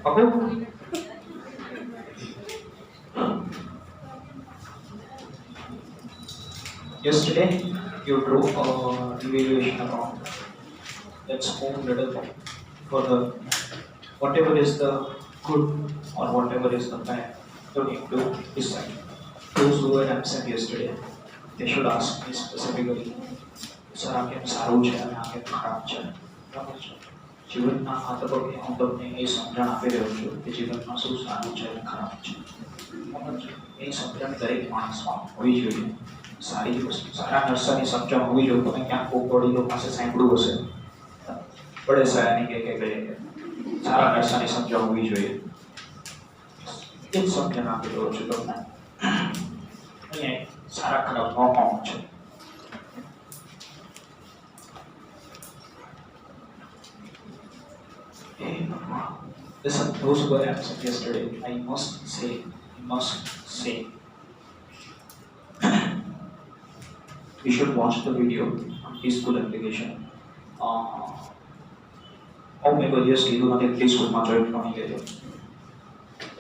Okay. Yesterday, you drew a evaluation account. Let's move little further. Whatever is the good or whatever is the bad, you need to decide. Those who were absent yesterday, they should ask me specifically, sir આ કેમ સારું છે અને આ કેમ ખરાબ છે બરાબર છે જીવનના આ તબક્કે હું તમને એ સમજણ આપી રહ્યો છું કે જીવનમાં શું સારું છે અને ખરાબ છે બરાબર છે એ સમજણ દરેક માણસમાં હોવી જોઈએ સારી વસ્તુ સારા નરસાની સમજણ હોવી જોઈએ તમે ક્યાંક કોક વડીલો પાસે સાંભળ્યું હશે બડે સાયાની કે ગયે સારા નરસાની સમજણ હોવી જોઈએ એ જ સમજણ આપી રહ્યો છું તમને અહીંયા સારા ખરાબ નોકમ છે Listen, those who were absent yesterday, I must say, you should watch the video on T-School application. How many years kiddu nathi T-School માં join કરી લેજો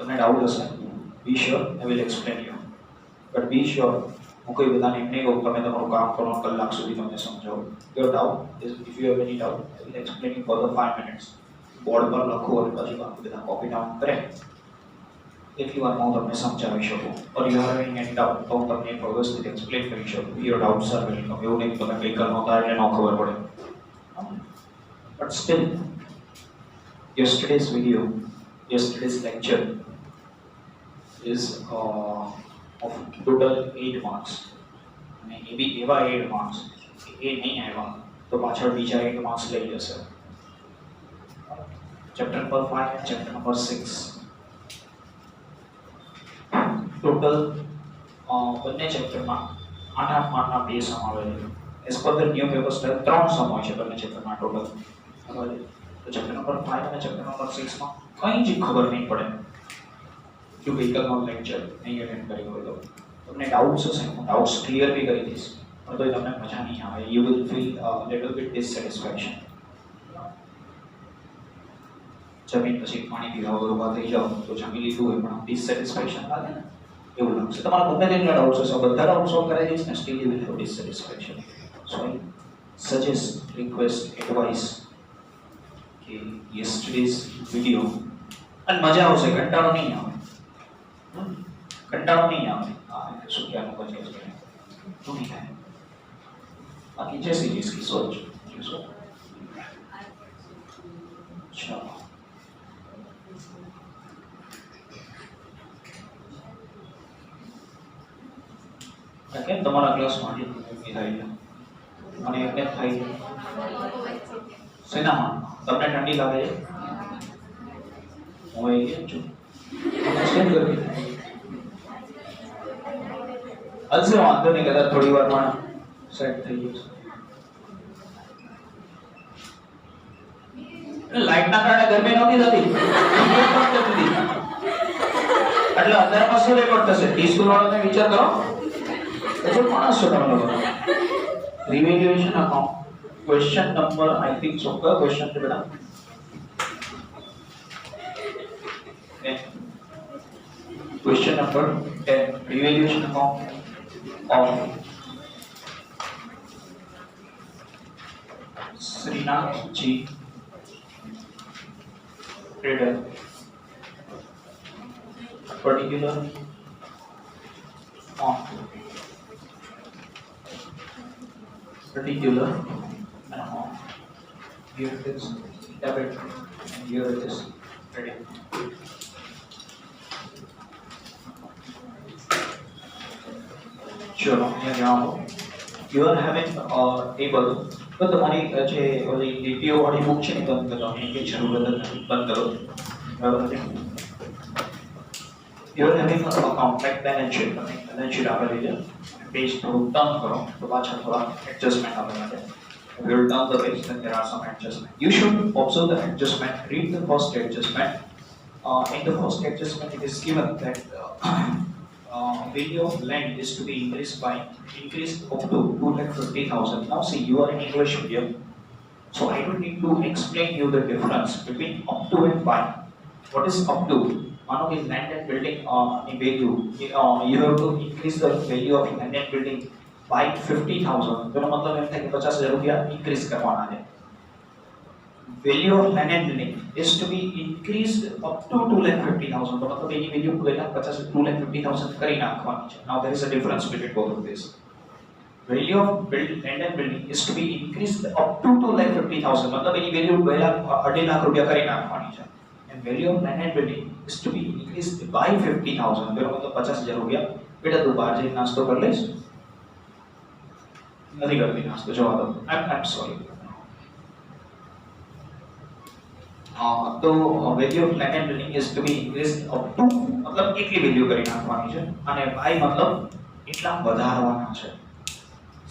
તમને ડાઉટ હશે be sure I will explain you but be sure હું કોઈ બધાને એમ નહીં કહું તમે તમારું કામ કરો કલાક સુધી તમને સમજાવું your doubt is if you have any doubt I will explain you for the 5 minutes board પર લખો અને પછી બાકી બધા કોપી ડાઉન કરે એટલી વારમાં હું તમને સમજાવી શકું or you are having any doubt તો હું તમને વ્યવસ્થિત એક્સપ્લેન કરી શકું યોર ડાઉટ્સ આર વેલકમ એવું નહીં તમે કંઈ કરવાનો હતા એટલે ન ખબર પડે but still yesterday's video yesterday's lecture is of total 8 marks અને એ બી એવા 8 marks એ નહીં આવ્યા તો પાછળ બીજા 8 marks લઈ જશે chapter number 5 and chapter number 6 total બંને ચેપ્ટરમાં 8 માર્કના બે સમ આવેલા as per the new paper style 3 સમ હોય છે બંને ચેપ્ટરમાં ટોટલ બરાબર તો ચેપ્ટર નંબર 5 અને ચેપ્ટર નંબર 6 માં કંઈ જ ખબર નહીં પડે જો વ્હીકલનો લેક્ચર નહીં અટેન્ડ કર્યો હોય તો તમને ડાઉટ્સ હશે હું ડાઉટ્સ ક્લિયર બી કરી દઈશ પણ તોય તમને મજા નહીં આવે you will feel little bit dissatisfaction જમીન પછી પાણી પીવા વગર ઊભા થઈ જાઓ તો જમી લીધું હોય પણ ડિસસેટિસ્ફેક્શન લાગે ને એવું લાગશે તમારા ગમે તેટલા ડાઉટ્સ હશે બધા ડાઉટ સોલ્વ કરાવી દઈશ ને still you will have dissatisfaction so I suggest request advice કે યસ્ટરડેઝ વિડીયો અને મજા આવશે કંટાળો નહીં આવે હા શું કહેવાનું પછી શું નહીં થાય બાકી જैसी जिसकी सोच चलो કેમ તમારા ક્લાસમાં આટલી થાય છે મને એકને થાય છે શેનામાં તમને ઠંડી લાગે છે હું એ છું કેમ કરવી હલશે વાંધો નહીં કદાચ થોડી વારમાં સેટ થઈ જશે લાઈટના કારણે ગરમી નહોતી થતી એટલે અંદરમાં શું રેકોર્ડ થશે ટી સ્કૂલ વાળાને વિચાર કરો जो मानस છો તમે લોકો revaluation account question number I think so का क्वेश्चन છે બેટા question number 10 revaluation account of Shrinath ji trader particular on particular amount. Here it is debit and here it is credit. चलो यहाँ जाओ. You are having a table. तो तुम्हारी जे वाली DPO वाली बुक છે ને તમે बताओ ये જરૂરત નથી બંધ કરો બરાબર છે. You are having a compact balance sheet. balance sheet આપેલી છે. पेज થોડું ટર્ન કરો તો પાછળ થોડા એડજસ્ટમેન્ટ આપેલા છે. We will turn the page then there are some adjustment. You should observe the adjustment. Read the first adjustment. In the first adjustment it is given that value of land is to be increased up to 2,50,000. Now see, you are in English medium, so I don't need to explain you the difference between up to and by. what is up to? मानो कि land and building in value, you have to increase the value of land and building by 50,000. तो मतलब M था कि 50,000 रुपया increase करवाना है. Value of land and building is to be increased up to 2,50,000. तो मतलब एनी value 2,50,000 करी नाखवानी છે. Now there is a difference between both of these. Value of land and building is to be increased up to 2,50,000. मतलब any value 2.5 lakh रुपया करी नाखवानी છે. And value of land and building is to be increased by 50,000. तो मतलब 50,000 रुपया. बेटा तू बाहर जाके नाश्तो कर लेस? नहीं करती नाश्तो, जवाब दो. I'm sorry. तो value of land and building is to be increased up to मतलब એટલી value કરી નાખવાની છે અને by मतलब એટલા વધારવાના છે.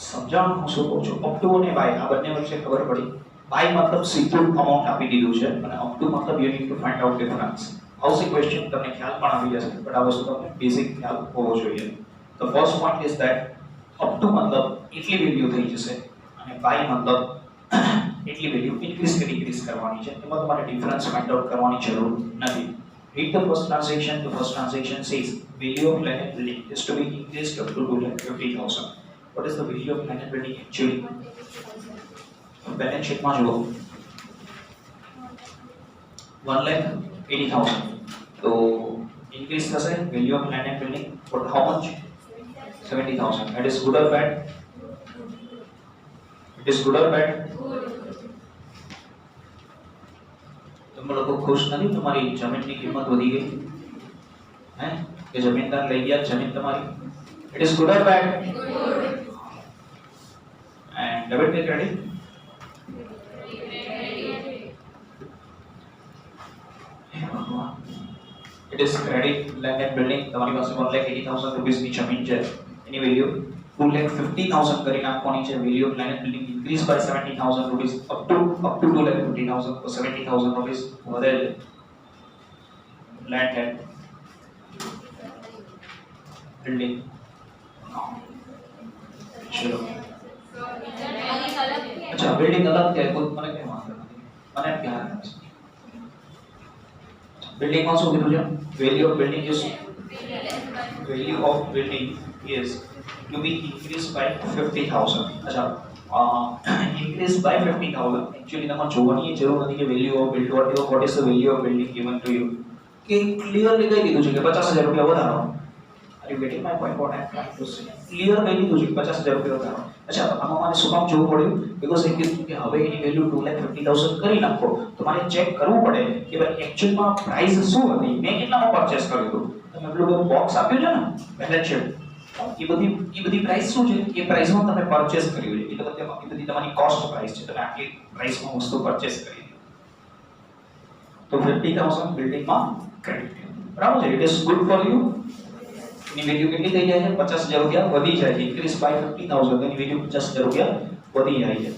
સમજાણું હું શું કહું છું? up to અને by આ બંને વચ્ચે ખબર પડી. by मतलब સીધું amount આપી દીધું છે અને up to मतलब you need to find out difference. આવશે question તમને ખ્યાલ પણ આવી જશે બટ આ વસ્તુ તમને બેઝિક ખ્યાલ હોવો જોઈએ. The first point is that up to मतलब એટલી value થઈ જશે અને by मतलब એટલી વેલ્યુ ઇન્ક્રીઝ કે ડિક્રીઝ કરવાની છે. એમાં તમારે ડિફરન્સ ફાઇન્ડ આઉટ કરવાની જરૂર નથી. Read the first transaction. The first transaction says value of land and building is to be increased up to 2,50,000. What is the value of land and building actually? Balance sheet માં જુઓ 1,80,000. તો increase થશે value of land and building for how much? 70,000. That is good or bad? It is good or bad? तुम लोग खुश नहीं? तुम्हारी जमीन की कीमत बढ़ी गई हैं? ये जमीनदार ले गया जमीन तुम्हारी. It is good or bad? And debit or credit? It is credit. Land and building. तुम्हारी पास 1,80,000 रुपीस की जमीन है. Any value? 2,50,000 करी नाखवानी છે. Value of land and building increase by 70,000 rupees up to 2,50,000 or 70,000 rupees. What is land and building? चलो. अच्छा building अलग क्या है? खुद મને क्या मालूम है? મને क्या है? बिल्डिंग માં શું કીધું છે? Value of building is to be increased by 50,000. अच्छा increased by 50,000. Actually તમારે જોવાની જરૂર નથી કે value of build what is the value of building given to you કે ક્લિયરલી કહી દીધું છે કે 50,000 રૂપિયા વધારો. Are you getting my point? What I am trying to say? Clear કહી દીધું છે કે 50,000 રૂપિયા વધારો. अच्छा આમાં મારે શું કામ જોવું પડ્યું? બીકોઝ એ કીધું કે હવે એની વેલ્યુ 2,50,000 કરી નાખો તો મારે ચેક કરવું પડે કે ભાઈ એક્ચ્યુઅલમાં પ્રાઇસ શું હતી, મેં કેટલામાં પરચેસ કર્યું હતું. તમે પેલું બોક્સ આપ્યું છે ને બેલેન્સ શીટ, એ બધી પ્રાઇસ શું છે? એ પ્રાઇસમાં તમે પરચેસ કર્યું છે. એટલે એ બધી તમારી કોસ્ટ પ્રાઇસ છે. તમે આટલી પ્રાઇસમાં વસ્તુ પરચેસ કરી તો 50,000 બિલ્ડિંગમાં ક્રેડિટ. બરાબર છે? It is good for you. Any value કેટલી થઈ જાય છે? 50,000 રૂપિયા વધી જાય છે. ઇન્ક્રીઝ બાય 50,000 એની વેલ્યુ 50,000 રૂપિયા વધી જાય છે.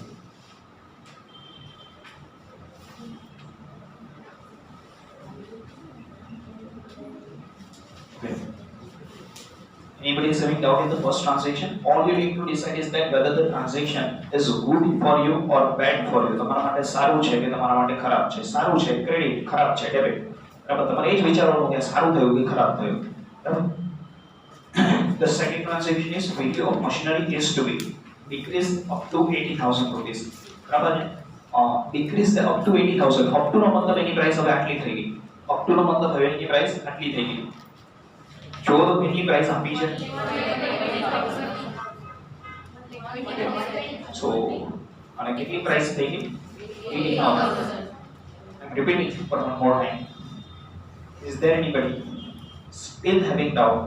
Anybody is having doubt in the first transaction? All you need to decide is that whether the transaction is good for you or bad for you. તમારા માટે સારું છે કે તમારા માટે ખરાબ છે? સારું છે ક્રેડિટ, ખરાબ છે ડેબિટ. બરાબર? તમારે એ જ વિચારવાનું કે સારું થયું કે ખરાબ થયું. બરાબર? The second transaction is value of machinery is to be decreased up to 80,000 rupees. બરાબર છે? Decrease up to 80,000. Up to નો મતલબ એની પ્રાઇસ હવે આટલી થઈ ગઈ. Up to નો મતલબ હવે એની પ્રાઇસ આટલી થઈ ગઈ. જો તો કેટલી પ્રાઇસ આપી છે? સો અને કેટલી પ્રાઇસ થઈ ગઈ? 80,000. I'm repeating for one more time. Is there anybody still having doubt?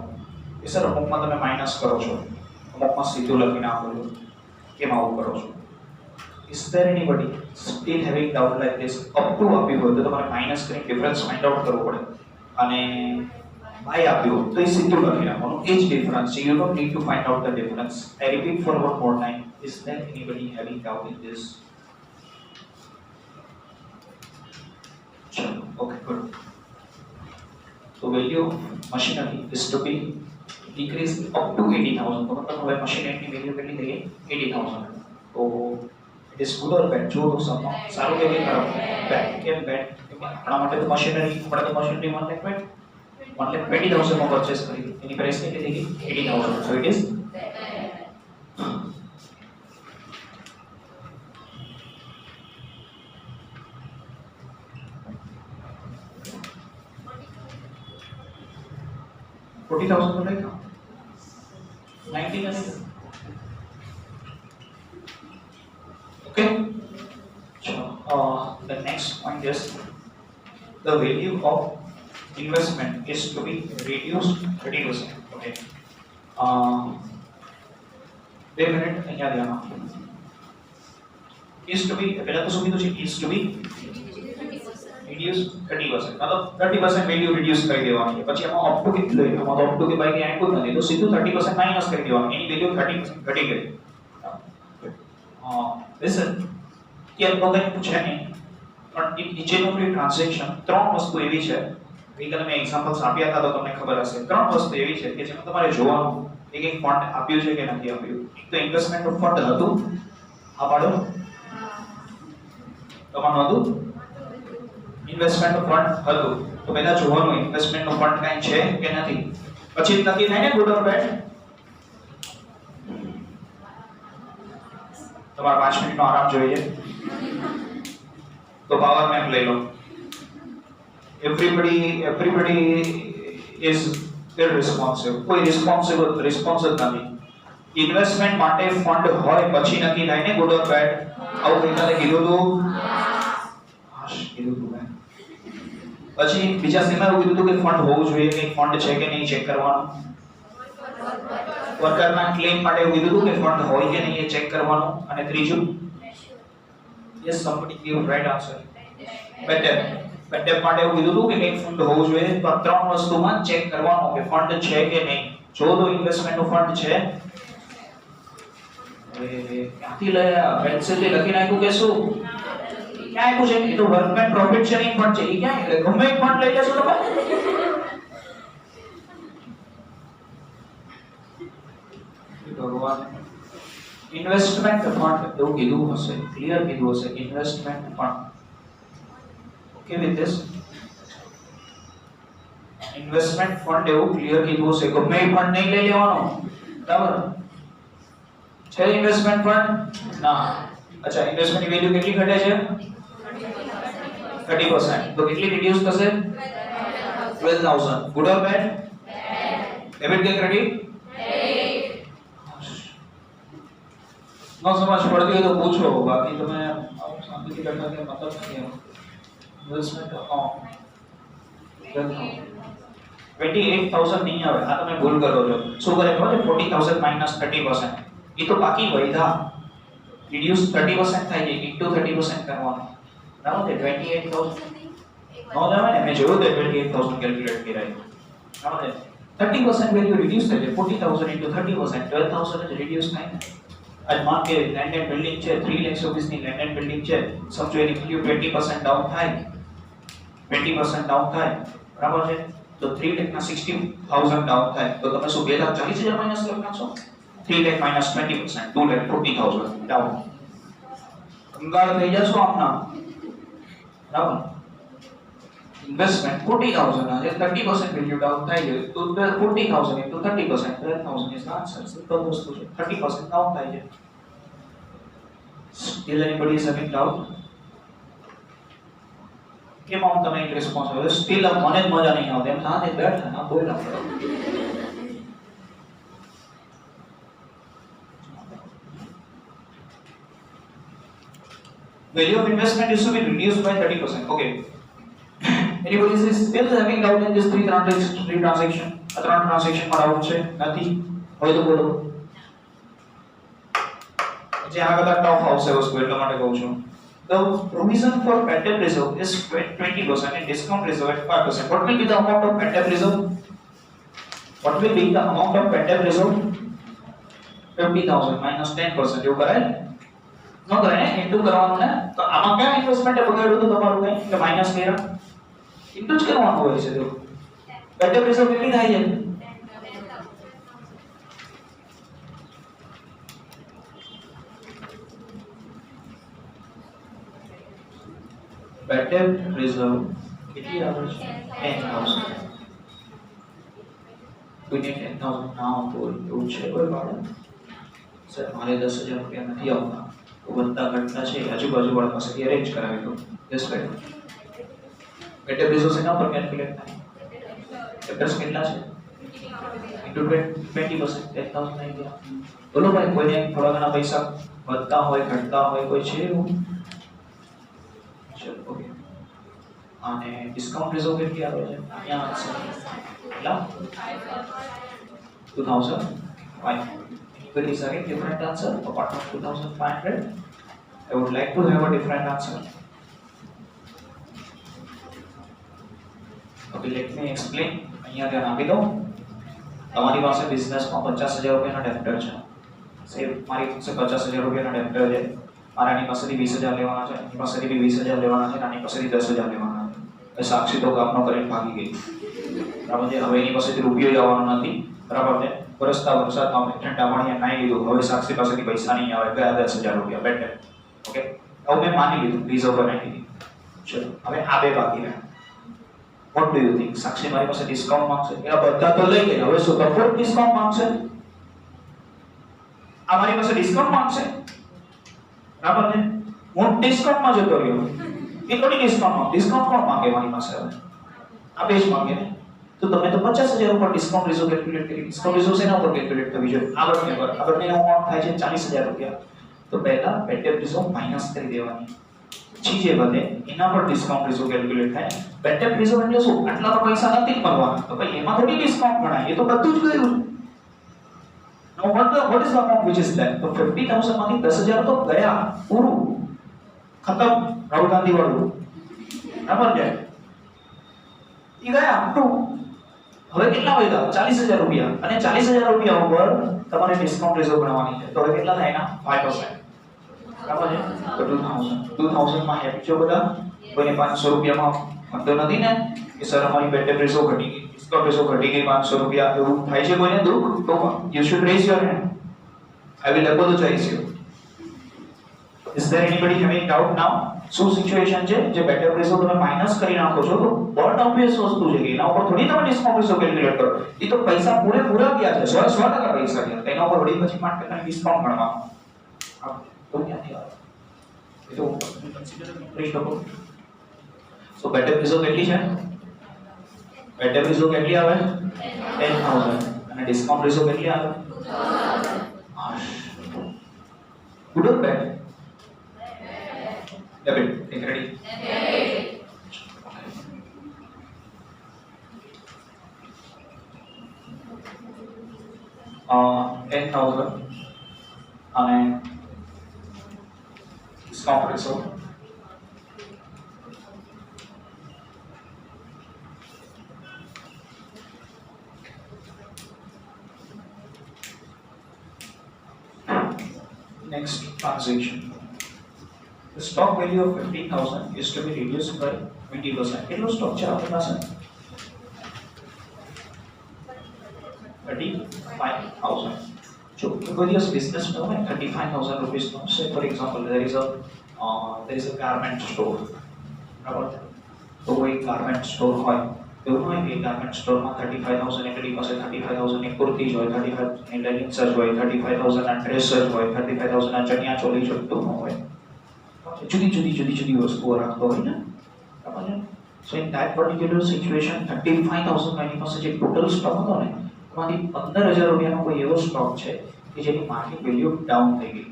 Sir અમુકમાં તમે માઇનસ કરો છો, અમુકમાં સીધું લખીને આપો છો, કેમ આવું કરો છો? Is there anybody still having doubt like this? up to આપ્યું હોય તો તમારે માઇનસ કરીને ડિફરન્સ ફાઇન્ડ આઉટ કરવો પડે અને by આપ્યું હોય તો એ સીધું લખી નાખવાનું. એ જ ડિફરન્સ છે. You don't need to find out the difference. I repeat for one more time. Is there anybody having doubt in this? Chalo, okay, good. So value of machinery is to be decreased up to 80,000. तो मतलब हमारे machinery की value कितनी देंगे? 80,000. तो it is good और bad? जो लोग सब सारों के लिए खराब बैड. क्या बैड? આપણા માટે તો મશીનરી 1,20,000 માં પરચેસ કરી એની પ્રાઇસ કેટલી થઈ ગઈ 80,000 so it is 40,000 तो नहीं था 19 नहीं था okay so the next point is the value of investment is to be reduced 30% okay બે મિનિટ અહીંયા ધ્યાન આપો is to be પહેલા તો શું કીધું છે is to be reduce 30% मतलब 30% वैल्यू रिड्यूस કરી દેવાની છે પછી એમાં અપ ટુ કેટલું એમાં તો અપ ટુ કે બાય કે આપ્યું નથી તો સીધું 30% માઈનસ કરી દેવાનું એની વેલ્યુ 30% ઘટી ગઈ listen કે આ બધાને પૂછે નહીં પણ નીચેનું કોઈ ટ્રાન્ઝેક્શન ત્રણ વસ્તુ એવી છે ગઈકાલે મેં એક્ઝામ્પલ્સ આપ્યા હતા તો તમને ખબર હશે ત્રણ વસ્તુ એવી છે કે જેમાં તમારે જોવાનું એક એક ફંડ આપ્યું છે કે નથી આપ્યું એક તો ઇન્વેસ્ટમેન્ટ નું ફંડ હતું આ પાડો તમારું હતું ઇન્વેસ્ટમેન્ટ નું ફંડ હતું તો પહેલા જોવાનું ઇન્વેસ્ટમેન્ટ નું ફંડ કાઈ છે કે નથી પછી નક્કી થાય ને ગુડ ઓર બેડ તમારે 5 મિનિટનો આરામ જોઈએ તો પાવર મેપ લઈ લો everybody is irresponsible કોઈ રિસ્પોન્સ જ નથી ઇન્વેસ્ટમેન્ટ માટે ફંડ હોય પછી નક્કી થાય ને ગુડ ઓર બેડ આવું ગઈકાલે કીધું હતું કીધું હતું પછી બીજા સેમાં એવું કીધું કે ફંડ હોવું જોઈએ કે ફંડ છે કે નહીં ચેક કરવાનું વર્કરના ક્લેમ માટે એવું કીધું કે ફંડ હોય કે નહીં એ ચેક કરવાનું અને ત્રીજું yes somebody give right answer બેટે માટે એવું કીધું કે એક ફંડ હોવું જોઈએ તો આ ત્રણ વસ્તુમાં ચેક કરવાનું કે ફંડ છે કે નહીં જો તો ઇન્વેસ્ટમેન્ટ નું ફંડ છે ક્યાંથી લયા પેન્સિલથી લખી નાખ્યું કે શું ક્યાં આપ્યું છે એ તો વર્કમેન પ્રોફિટ શેરિંગ ફંડ છે એ ક્યાં એટલે ગમે એક ફંડ લઈ લેશો તમે ભગવાન ઇન્વેસ્ટમેન્ટ ફંડ એવું કીધું હશે ક્લિયર કીધું હશે investment fund okay with this investment fund એવું ક્લિયર કીધું હશે ગમે એ ફંડ નહીં લઈ લેવાનો બરાબર છે ઇન્વેસ્ટમેન્ટ ફંડ ના અચ્છા ઇન્વેસ્ટમેન્ટ ની વેલ્યુ કેટલી ઘટે છે 30% તો કેટલી રિડ્યુસ થશે 12000 ગુડ ઓર બેડ ડેબિટ કે ક્રેડિટ નો સમજ પડતી હોય તો પૂછો બાકી તમે શાંતિથી કરતા કે મતલબ નથી ઇન્વેસ્ટમેન્ટ અકાઉન્ટ 28000 નહીં આવે આ તમે ભૂલ કરો છો શું કરે ખબર છે 40000 માઈનસ 30% એ તો બાકી વધ્યા reduce 30% થાય છે into 30% કરવાનું બરાબર છે 28000 નો જમે ને મેં જોયું તો 28000 કેલ્ક્યુલેટ કર્યા બરાબર છે 30% વેલ્યુ રિડ્યુસ થાય છે 40000 into 30% 12000 જ રિડ્યુસ થાય ને આજ માન કે લેન્ડ એન્ડ બિલ્ડિંગ છે 3 લાખ રૂપિયા ની લેન્ડ એન્ડ બિલ્ડિંગ છે સમજો એની વેલ્યુ 20% ડાઉન થાય 20% ડાઉન થાય બરાબર છે તો 3 લાખ ના 60000 ડાઉન થાય તો તમે શું 240000 માઈનસ કરી નાખશો 3 lakh minus 20%, 2,40,000 down. કંગાળ થઈ જશો આપના બરાબર ઇન્વેસ્ટમેન્ટ 40,000 આજે 30% વેલ્યુ ડાઉન થાય છે તો 40,000 into 30% 12,000 is the answer simple વસ્તુ છે 30% ડાઉન થાય છે still anybody is having doubt કેમ આમ તમે એક રિસ્પોન્સ આવે સ્ટીલ મને જ મજા નહીં આવતી એમ સાથે બેઠા ના બોલ્યા value of investment is to be reduced by 30%. Okay. Anybody is still having doubt in this three transaction? A transaction માં doubt છે નથી હોય તો બોલો જે આ બધા ટફ આવશે વસ્તુ એટલા માટે કહું છું the provision for bad debt reserve is 20% and discount reserve at 5%. What will be the amount of bad debt reserve? What will be the amount of bad debt reserve? 50,000 minus 10%. એવું કરાય નો કરે ને ઇન્ટુ કરવાનું ને તો આમાં ક્યાં investment બગાડ્યું તો તમારું કઈ કે માઈનસ કર્યા ઇન્ટુ જ કરવાનું હોય છે તો બેડ ડેટ રિઝર્વ કેટલી થાય છે બેડ ડેટ રિઝર્વ કેટલી આવે છે 10,000. કોઈને 10,000 ના આવતું હોય એવું છે કોઈ બાળક? સર મારે 10,000 રૂપિયા નથી આવતા તો વધતા ઘટતા છે આજુબાજુ વાળા પાસેથી અરેન્જ કરાવી દો. Yes right. Bad debt reserve એના પર કેલ્ક્યુલેટ થાય. ફેક્ટર્સ કેટલા છે? ઇન્ટુ 20%. 10,000 આવી ગયા. બોલો ભાઈ, કોઈને થોડા ઘણા પૈસા વધતા હોય ઘટતા હોય કોઈ છે એવું? ચલો ઓકે. અને ડિસ્કાઉન્ટ રિઝર્વ કેટલી આવે છે અહીંયા આન્સર કેટલા? 2,005. But is again different answer apart from 2,500. I would like to have a different answer. Okay, let me explain. અહીંયા ધ્યાન આપી દો. તમારી પાસે બિઝનેસમાં 50,000 રૂપિયાના ડેપ્ટર છે. સે મારી પાસે 50,000 રૂપિયાના ડેપ્ટર છે. મારાની પાસેથી 20,000 લેવાના છે, એની પાસેથી બી 20,000 લેવાના છે, નાની પાસેથી 10,000 લેવાના છે. એ સાક્ષી તો કામનો કરીને ભાગી ગઈ. બરાબર છે? હવે એની પાસેથી રૂપિયો જવાનો નથી. બરાબર છે? વરસતા વરસાદમાં ઠંડા પાણીએ નાઈ લીધું. હવે સાક્ષી પાસેથી પૈસા નહીં આવે, ગયા 10,000 રૂપિયા બેટર. ઓકે, હવે મેં માની લીધું, રિઝર્વ બનાવી દીધી. ચલો હવે આ બે બાકી રહ્યા. What do you think? Sakshi મારી પાસે ડિસ્કાઉન્ટ માંગશે? એ બધા તો લઈ ગયા, હવે શું કફોર્ડ ડિસ્કાઉન્ટ માંગશે? આ મારી પાસે ડિસ્કાઉન્ટ માંગશે, બરાબર ને? હું ડિસ્કાઉન્ટમાં જતો રહ્યો. એ થોડી ડિસ્કાઉન્ટ કોણ માંગે મારી પાસે? હવે આ બે જ માંગે ને. તો તમે તો 50,000 ઉપર ડિસ્કાઉન્ટ રિઝર્વ કેલ્ક્યુલેટ કરી. ડિસ્કાઉન્ટ રિઝર્વ શેના ઉપર કેલ્ક્યુલેટ થવી જોઈએ? આ બંને પર. આ બંનેનો અમાઉન્ટ થાય છે 40,000 રૂપિયા. તો પહેલા બેડ ડેટ રિઝર્વ માઈનસ કરી દેવાની, પછી જે વધે એના પર ડિસ્કાઉન્ટ રિઝર્વ કેલ્ક્યુલેટ થાય. બેડ ડેટ રિઝર્વ એટલે શું? આટલા તો પૈસા નથી મળવાના, તો ભાઈ એમાં થોડી ડિસ્કાઉન્ટ ગણાય, એ તો બધું જ ગયું. નો what is the amount which is left? તો 50,000 માંથી 10,000 તો ગયા, પૂરું ખતમ. રાહુલ ગાંધી વાળું, બરાબર છે? ઈ ગયા તો હવે કેટલા વધ્યા? 40,000 રૂપિયા. અને 40,000 રૂપિયા ઉપર તમારે ડિસ્કાઉન્ટ રિઝર્વ બનાવવાની છે. તો હવે કેટલા થાય એના? 5%. બરાબર છે? તો 2,000 માં હેપી છો બધા? કોઈને 500 રૂપિયામાં વાંધો નથી ને કે સર અમારી બેડ ડેટ રિઝર્વ ઘટી ગઈ, ડિસ્કાઉન્ટ રિઝર્વ ઘટી ગઈ 500 રૂપિયા, એવું થાય છે કોઈને દુઃખ? તો you should raise your hand. I will apologize you. Is there anybody having doubt now? શું સિચ્યુએશન છે? જે બેડ ડેટ રિઝર્વ તમે માઈનસ કરી નાખો છો તો બટ ઓબ્વિયસ વસ્તુ છે કે એના ઉપર થોડી તમે ડિસ્કાઉન્ટ રિઝર્વ કેલ્ક્યુલેટ કરો. એ તો પૈસા પૂરેપૂરા ગયા છે, 100% પૈસા ગયા. તેના ઉપર વળી પછી 5% ડિસ્કાઉન્ટ ગણવાનું. તો ક્યાંથી આવે? એ તો કન્સિડર કરી શકો. સો બેડ ડેટ રિઝર્વ કેટલી છે? બેડ ડેટ રિઝર્વ કેટલી આવે? 10,000. અને ડિસ્કાઉન્ટ રિઝર્વ કેટલી આવે? 2,000. Good or bad? Debit. Take ready. Debit. 10,000 અને discount reserve next transaction. The stock value of 15,000 is to be reduced by 20%. કેટલો સ્ટોક છે આપણી પાસે? 35,000. જો કોઈ દિવસ બિઝનેસ નો હોય 35,000 રૂપીસ નો, સે for example there is a garment store, બરાબર? તો કોઈ ગાર્મેન્ટ સ્ટોર હોય, એવું હોય કે ગાર્મેન્ટ સ્ટોરમાં 35,000 એકડી પાસે 35,000 ની કુર્તી હોય, 35,000 ની લેગિંગ્સ હોય, 35,000 ના ડ્રેસ હોય, 35,000 ના ચણિયા ચોલી જોઈતું હોય, જુદી વસ્તુઓ રાખતો હોય ને, બરાબર છે? સો ઇન ધેટ પર્ટિક્યુલર સિચ્યુએશન 35,000 માં એની પાસે જે ટોટલ સ્ટોક હતો ને એમાંથી 15,000 રૂપિયાનો કોઈ એવો સ્ટોક છે કે જેની માર્કેટ વેલ્યુ ડાઉન થઈ ગઈ,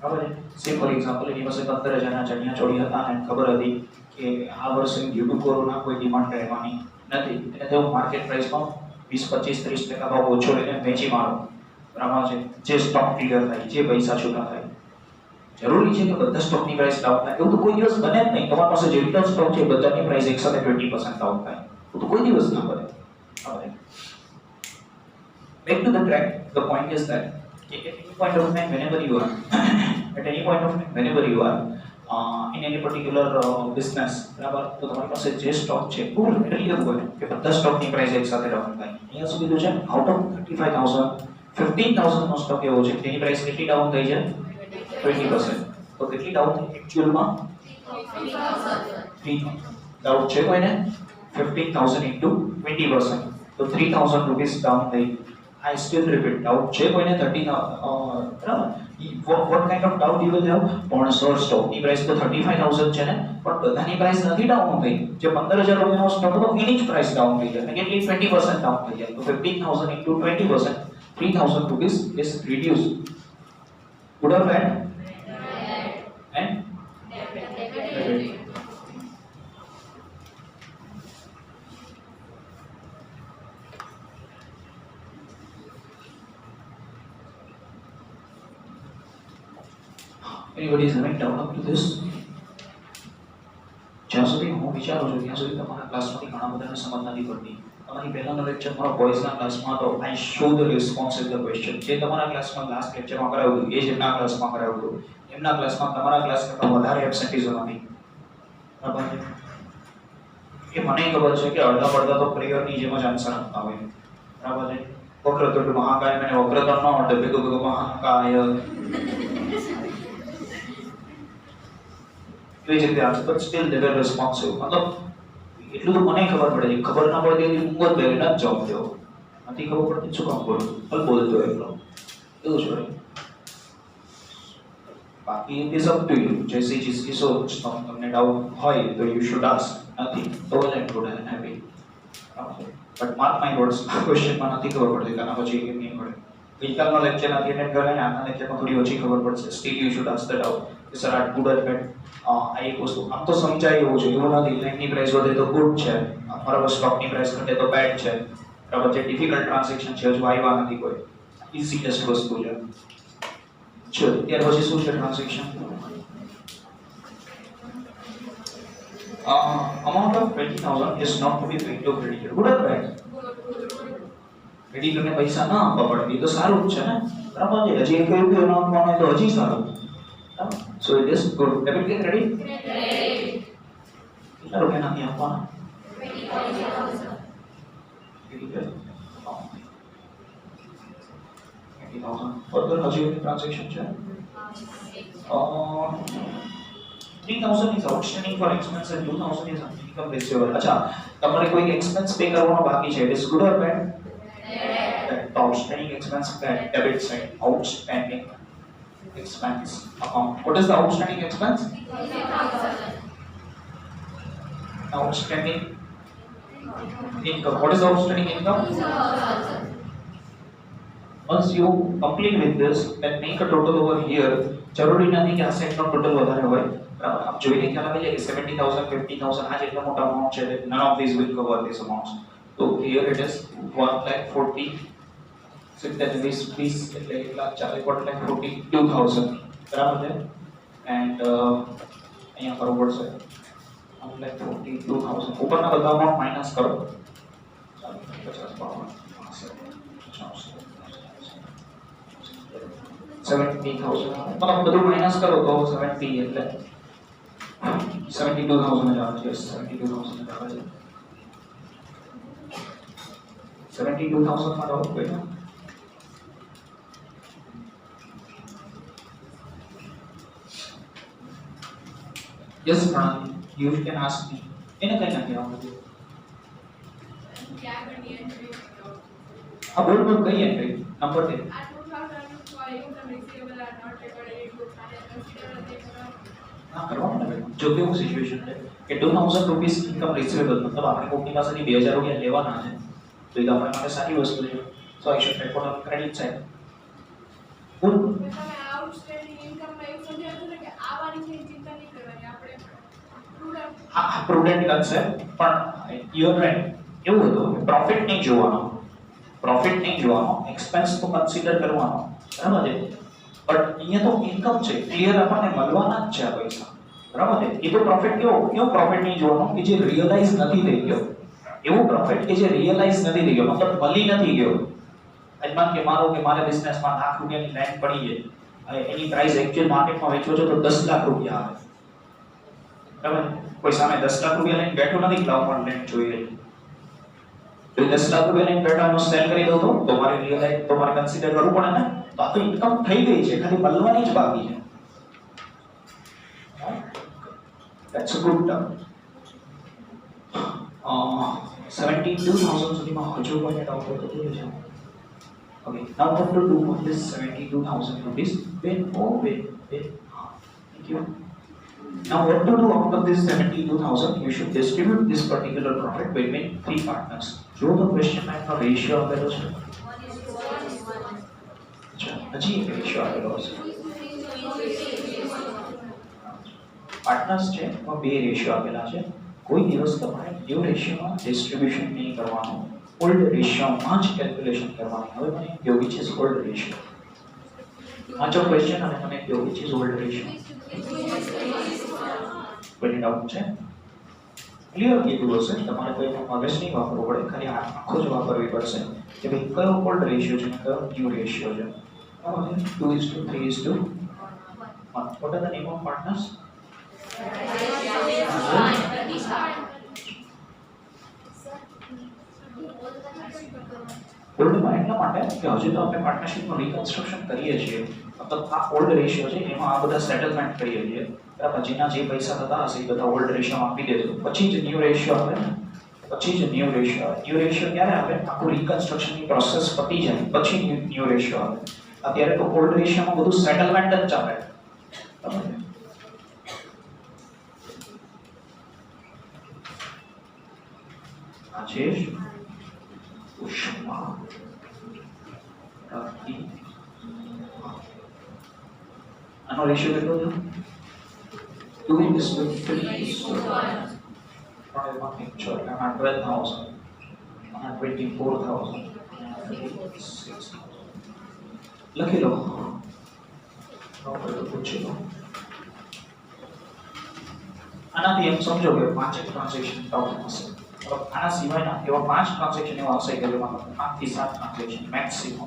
બરાબર છે? સે ફોર એક્ઝામ્પલ એની પાસે 15,000 ના ચણિયા ચોળી હતા અને ખબર હતી કે આ વર્ષે ડ્યુ ટુ કોરોના કોઈ ડિમાન્ડ રહેવાની નથી, એટલે તેઓ માર્કેટ પ્રાઇસમાં 20, 25, 30% ભાવ ઓછો લઈને વેચી મારો, બરાબર છે? જે સ્ટોક ક્લિયર થાય, જે પૈસા છૂટા થાય. જરૂરી છે કે બધા સ્ટોકની પ્રાઇસ ડાઉન થાય એવું તો કોઈ દિવસ બને જ નહીં. તમારી પાસે જેટલો સ્ટોક છે બધાની પ્રાઇસ એકસાથે 20% ડાઉન થાય એવું તો કોઈ દિવસ ના બને. હવે back to the track, the point is that at any point of time whenever you are in any particular business, બરાબર, તો તમારી પાસે જે સ્ટોક છે પૂર એટલે એવું હોય કે બધા સ્ટોકની પ્રાઇસ એકસાથે ડાઉન થાય. અહીંયા શું કીધું છે? આઉટ ઓફ 35,000 15,000 નો સ્ટોક એવો છે તેની પ્રાઇસ કેટલી ડાઉન થઈ છે? 20%. તો કેટલી ડાઉન થઈ? એકચ્યુઅલમાં 3,000 डाउट છે કોઈને 15,000 into 20%, તો 3,000 rupees down થઈ. I still repeat, doubt છે કોઈને 30,000 બરાબર. what kind of doubt you will have? પણ સર સ્ટોકની પ્રાઇસ તો 35,000 છે ને, પણ બધાની પ્રાઇસ નથી ડાઉન થઈ. જે 15,000 રૂપિયાનો સ્ટોક હતો એની જ પ્રાઇસ ડાઉન થઈ જાય, એટલે કેટલી 20% ડાઉન થઈ જાય. તો 15,000 into 20%, 3,000 rupees is reduced. Good or bad? And anybody is having doubt up to this? જ્યાં સુધી હું વિચારું છું ત્યાં સુધી તમારા ક્લાસમાંથી ઘણા બધાને સમજ નથી પડતી. તમારી પહેલાનો લેક્ચર મારો બોયઝના ક્લાસમાં હતો. I show the response in the question. જે તમારા ક્લાસમાં લાસ્ટ લેક્ચરમાં કરાવ્યું હતું એ જ એમના ક્લાસમાં કરાવ્યું હતું. એમના ક્લાસમાં તમારા ક્લાસ કરતાં વધારે એબ્સેન્ટિઝમ હતી. બરાબર છે? કે મને ખબર છે કે અડધા પડધા તો પ્રેયરની જેમ જ આન્સર આપતા હોય. બરાબર છે? વક્રતુંડ મહાકાય મને વક્રતુંડ ન આવડે ભેગું મહાકાય એવી જ રીતે answer, but still they were responsive. મતલબ એટલું તો મને ખબર પડે છે, ખબર ના પડતી એની ઊંઘ જ બેઠા જ જવાબ દેવો. નથી ખબર પડતી શું કામ બોલું, પણ બોલતો એટલો એવું છે. બાકી it is up to you. જૈસી ચીઝની સોચ. તમને ડાઉટ હોય તો યુ શુડ આસ્ક, નથી તો well and good and happy. But mark my words, આ ક્વેશ્ચનમાં નથી ખબર પડતી કારણ પછી કેમ નહીં પડે. ગઈકાલનો લેક્ચર નથી અટેન્ડ કરે ને આજના લેક્ચરમાં થોડી ઓછી ખબર પડશે. Steel you should ask the doubt કે સર આ ગુડ ઓર બેડ. આ એક વસ્તુ આમ તો સમજાય એવું છે, એવું નથી લેન્ડની પ્રાઇસ વધે તો ગુડ છે, બરાબર, સ્ટોકની પ્રાઇસ ઘટે તો બેડ છે, બરાબર. જે ડિફિકલ્ટ ટ્રાન્ઝેક્શન છે હજુ આવ્યા નથી કોઈ, ઇઝીએસ્ટ વસ્તુ છે. ચલો ત્યાર પછી શું છે transaction? amount of 20,000 is not to be paid to creditor. Good or bad? ક્રેડિટરને પૈસા ના આપવા પડે એ તો સારું જ છે ને, બરાબર છે. હજી એક રૂપિયો ન આપવાનો હોય તો હજી સારું. So it is good. Debit કે ક્રેડિટ? કેટલા રૂપિયા નથી આપવાના? 20,000. 20,000. ફર્ધર હજી એક ટ્રાન્ઝેક્શન છે. 3,000 is outstanding for expense and 2,000 is income receivable. અચ્છા, તમારે કોઈ એક્સપેન્સ પે કરવાનો બાકી છે. It is good or bad? Bad. Outstanding expense, bad. Debit side, outstanding expense account. What is the outstanding expense? 3,000. Outstanding income. What is the outstanding income? 2,000. Once you complete with this, then make a total over here. જરૂરી નથી કે આ સેટનો total વધારે હોય. આપ જોઈને ખ્યાલ આવી જાય કે 70,000, 50,000 આ જેટલા મોટા અમાઉન્ટ છે, none of these will cover these amounts. So here it is 1,40,000. 70 20 એટલે 1,42,000, બરાબર છે. એન્ડ અહીંયા કરવું પડશે 1,42,000. ઉપરના બધા અમાઉન્ટ માઇનસ કરો. 70,000 मतलब બધું માઈનસ કરો તો 70 એટલે 72,000 જ આવે છે. 72,000 જ આવે છે. 72,000 માં રહો કોઈ ના. Yes, Pranali, you can ask me. એને કઈ નથી આવતું. હા બોલ બોલ કઈ એન્ટ્રી નંબર દે. हाँ करवाना है जो भी वो सिचुएशन है कि 2,000 रुपीस इनकम रिसीवेबल मतलब आपने कंपनी पासेથી 2,000 રૂપિયા લેવાના છે તો એ આપણા માટે સારી વસ્તુ છે. So I should record on credit side. બોલ તમે આઉટસ્ટેન્ડિંગ ઇન્કમ માં એવું સમજાયું છે કે આવાની છે ચિંતા નહીં કરવાની આપણે પ્રુડન્ટ. હા પ્રુડન્ટ કન્સેપ્ટ પણ યુ આર રાઈટ. એવું હતું પ્રોફિટ નહીં જોવાનો, પ્રોફિટ નહીં જોવાનો, એક્સપેન્સ તો કન્સિડર કરવાનો, બરાબર છે. બટ અહીંયા તો ઇન્કમ છે, ક્લિયર આપણને મળવાના જ છે આ પૈસા, બરાબર છે. એ તો પ્રોફિટ કેવો પ્રોફિટ નહીં જોવાનો કે જે રિયલાઇઝ નથી થઈ ગયો, એવો પ્રોફિટ કે જે રિયલાઇઝ નથી થઈ ગયો, મતલબ મળી નથી ગયો. અજમાન કે મારો કે મારે બિઝનેસમાં લાખ રૂપિયાની લેન્ડ પડી છે, એની પ્રાઇસ એક્ચ્યુઅલ માર્કેટમાં વેચો છો તો 10 લાખ રૂપિયા આવે, બરાબર. કોઈ સામે 10 લાખ રૂપિયા લઈને બેઠો નથી ક્લાઉડ પર લેન્ડ જોઈ રહી, તો 10 લાખ રૂપિયા લઈને બેઠા એનો સેલ કરી દો તો મારે રિયલાઇઝ તો મારે કન્સિડર કરવું પડે ને. તો આ તો ઇન્કમ થઈ ગઈ છે, ખાલી મળવાની જ બાકી છે. That's a good term. 72,000 સુધીમાં હજુ કોઈને ડાઉટ હોય તો બોલી જાઓ. Okay, now what to do with this 72,000 rupees? Win, oh win. Thank you. Now what to do out of this 72,000? You should distribute this particular profit between three partners. जो तो question में आपका ratio आवेलो છે. अच्छा, हजी एक ratio आवेलो છે. Partners છે એમાં બે રેશિયો આપેલા છે. કોઈ દિવસ તમારે ન્યૂ રેશિયોમાં ડિસ્ટ્રીબ્યુશન નહીં કરવાનું, ઓલ્ડ રેશિયોમાં જ કેલ્ક્યુલેશન કરવાની. હવે મને કહ્યું વિચ ઇઝ ઓલ્ડ રેશિયો. વાંચો ક્વેશ્ચન અને મને કહ્યું વિચ ઇઝ ઓલ્ડ રેશિયો. કોઈ ડાઉટ છે? ક્લિયર કીધું હશે, તમારે કોઈ મગજ નહીં વાપરવું પડે, ખાલી આંખો જ વાપરવી પડશે કે ભાઈ કયો ઓલ્ડ રેશિયો છે અને કયો ન્યૂ રેશિયો છે. બરાબર છે? 2:3:1. What are the name of partners? ઓલ્ડમાં એટલા માટે કે હજુ તો આપણે પાર્ટનરશિપનું રિકન્સ્ટ્રક્શન કરીએ છીએ, મતલબ આ ઓલ્ડ રેશિયો છે એમાં આ બધા સેટલમેન્ટ કરીએ છીએ. બરાબર, જેના જે પૈસા થતા હશે એ બધા ઓલ્ડ રેશિયોમાં આપી દેજો, પછી જ ન્યૂ રેશિયો આવે ને, પછી જ ન્યૂ રેશિયો આવે. ન્યૂ રેશિયો ક્યારે આવે? આખું રિકન્સ્ટ્રક્શનની પ્રોસેસ પતી જાય પછી ન્યૂ રેશિયો આવે. અત્યારે તો ઓલ્ડ રેશિયોમાં બધું સેટલમેન્ટ જ ચાલે. બરાબર, Rajesh, Ushma, Ravi. આનો રેશિયો કેટલો છે? 2:3:1. પણ એમાં પિક્ચર આના 12,000, આના 24,000, 6,000. લખી લો. પૂછી લો. આનાથી એમ સમજો કે 5 ટ્રાન્ઝેક્શન ટાઉન હશે. આના સિવાયના એવા 5 ટ્રાન્ઝેક્શન એવા હશે કે જેમાં 5 થી 7 ટ્રાન્ઝેક્શન મેક્સિમમ.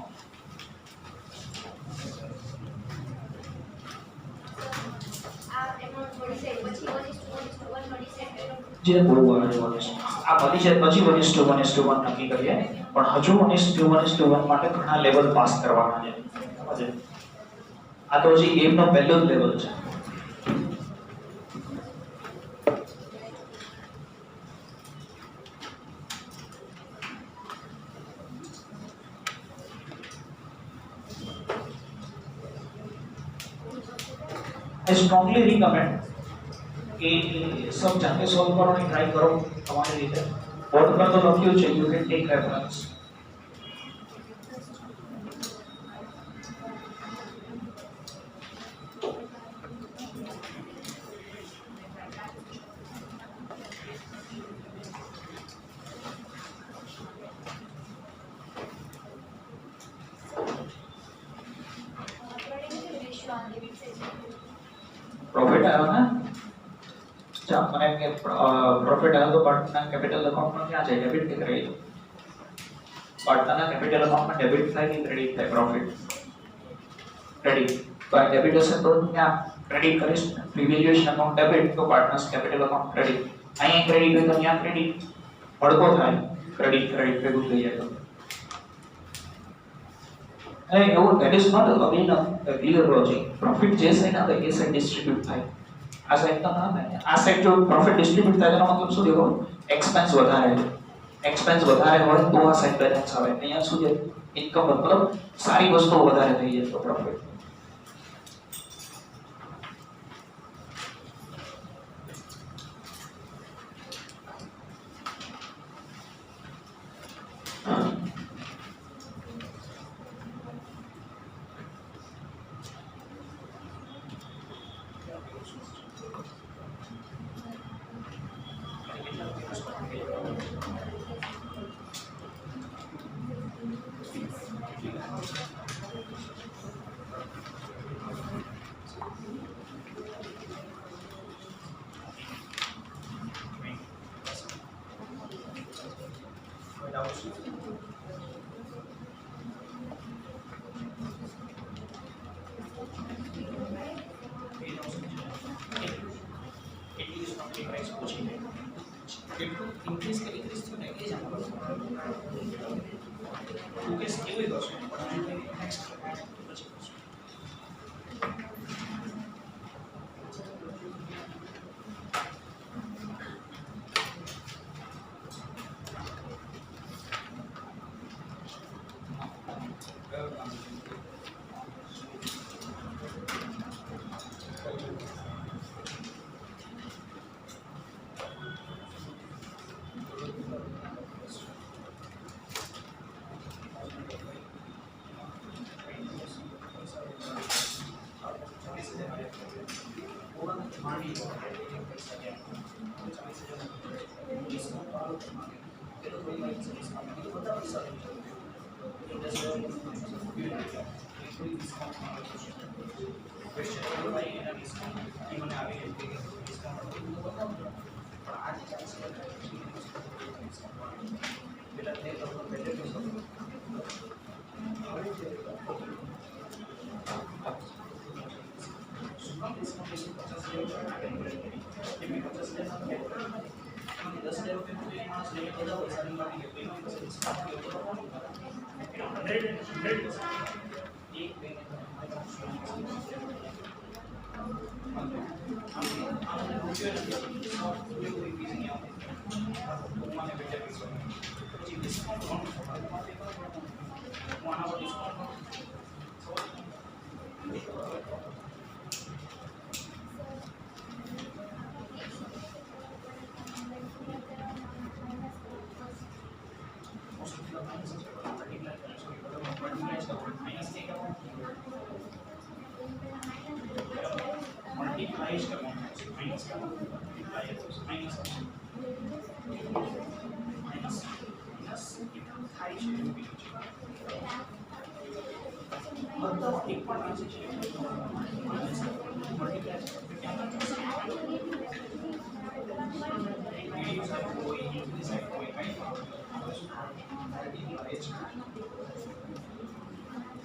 જે બહુ વાર જોવાનું છે આ બધી છે. પછી 1:1:1 નક્કી કરીએ, પણ હજુ 1:1:1 માટે ઘણા લેવલ પાસ કરવાના છે. સમજે? આ તો હજી ગેમનો પહેલો જ લેવલ છે. I strongly recommend कि सब जाके सॉल्व करने ट्राई करो तुम्हारी रीते. बोर्ड पर तो लख्યું છે, you can take reference. Profit आया ना? अच्छा, मैंने के प्रॉफिट आया तो पार्टनर कैपिटल अकाउंट में क्या जाए? डेबिट के क्रेडिट. पार्टनर कैपिटल अकाउंट में डेबिट થાય કે ક્રેડિટ થાય? Profit credit. तो डेबिट હશે તો क्या क्रेडिट કરીશ? प्रीवेल्युएशन अकाउंट डेबिट तो पार्टनर्स कैपिटल अकाउंट क्रेडिट. અહીંયા क्रेडिट હોય તો અહીંયા क्रेडिट પડકો થાય. क्रेडिट ભેગું થઈ જાય તો that is not again a clear logic. Profit જે સાઈડ આવે એ સાઈડ ડિસ્ટ્રીબ્યુટ થાય. આ સાઈડ તો ના થાય. આ સાઈડ જો પ્રોફિટ ડિસ્ટ્રીબ્યુટ થાય તેનો મતલબ શું દેખો? એક્સપેન્સ વધારે છે. એક્સપેન્સ વધારે હોય તો આ સાઈડ બેલેન્સ આવે. અહીંયા શું છે? ઇન્કમ મતલબ સારી વસ્તુઓ વધારે થઈ જાય તો પ્રોફિટ. increase કે decrease થયું ને એ જ આપણો ટુ કેસ કેવું કરશું પણ નેક્સ્ટ પછી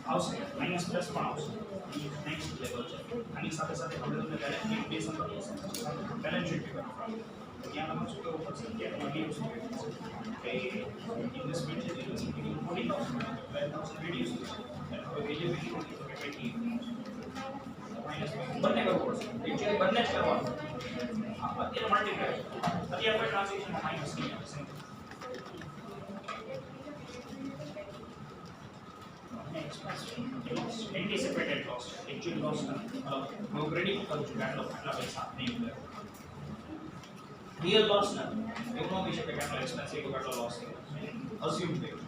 આવશે માઇનસ પ્લસ પણ આવશે નેક્સ્ટ લેવલ છે આની સાથે સાથે આપણે તમને બેલેન્સ શીટ ત્યાં તમે શું કરવું પડશે ત્યાં તમારે રિડ્યુસ કે ઇન્વેસ્ટમેન્ટ છે તે 40,000 રિડ્યુસ બંને કરવું પડશે એકચ્યુઅલી બંને જ કરવાનું અત્યારે મલ્ટીપ્લાય અત્યારે કોઈ ટ્રાન્ઝેક્શનમાં માઇનસ નહીં આવશે anticipated loss actual loss હું ક્રેડિટ કરું છું કે આટલા પૈસા નહીં મળે રિયલ લોસ ના એવું ન કહી શકે કે આટલો એક્સપેન્સ એક આટલો લોસ થયો અઝ્યુમ થયો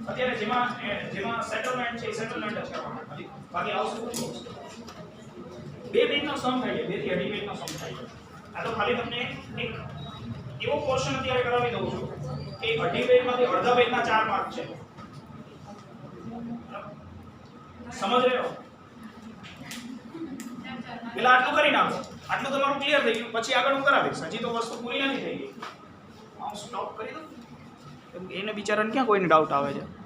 અત્યારે જેમાં સેટલમેન્ટ છે સેટલમેન્ટ જ કરવાનું બાકી આવશે બે પેજનો સમ થાય છે 2 થી 2.5 પેજનો સમ થાય છે આ તો ખાલી તમને એક એવો પોર્શન અત્યારે કરાવી દઉં છું કે 2.5 પેજમાંથી અડધા પેજના 4 માર્ક છે સમજ રહ્યો પેલા આટલું કરી નાખો આટલું તમારું ક્લિયર થઈ ગયું પછી આગળ હું કરાવીશ હજી તો વસ્તુ પૂરી નથી થઈ ગઈ હું સ્ટોપ કરી દઉં એને બિચારાને ક્યાં કોઈને ડાઉટ આવે છે